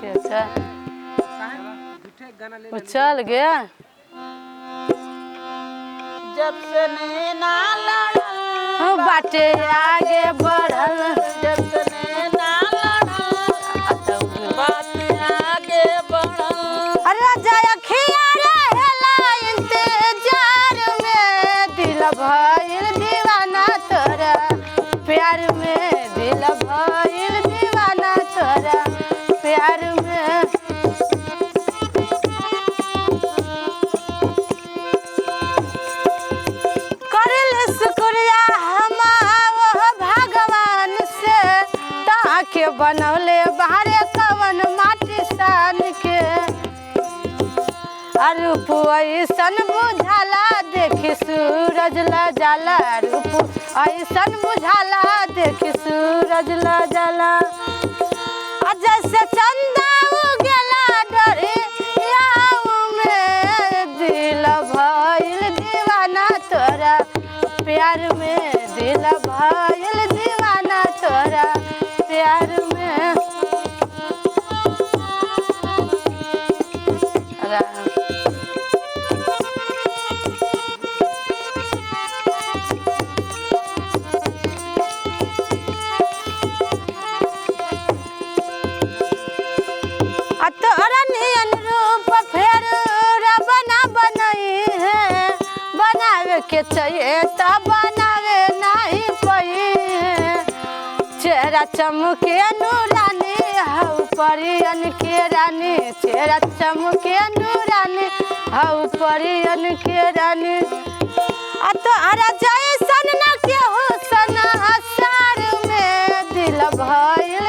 कैसा वो चल गया। जब से नैना लड़ल बाटे आगे बढ़ल, जब से नैना लड़ल बाटे आगे बढ़ल। अरे जय खिया रहेला इंतजार में, दिल भइल दीवाना तोरा प्यार में, दिल भइल दीवाना तोरा प्यार में। करिल शुक्रिया हम भगवान से, ताके बनौले बाहरे कवन माटी सान के। रूप ऐसन बुझाला देखी सूरज ला जाला, रूप ऐसन बुझाला देखी सूरज ला जाला। जैसे चंदा उगेला डरियाऊ में, दिल भइल दीवाना तोरा प्यार में, दिल भइल दीवाना तोरा प्यार में। तोरा नियन रूप फेर रबना बनई है, बनावे के चाहिए तो बनावे नहीं पई है। चेहरा चमके नूरानी हऊ परियन के रानी, चेहरा चमके नूरानी हऊ परियन के रानी। तोरा जैसन न केहू सन आसार में, दिल भइल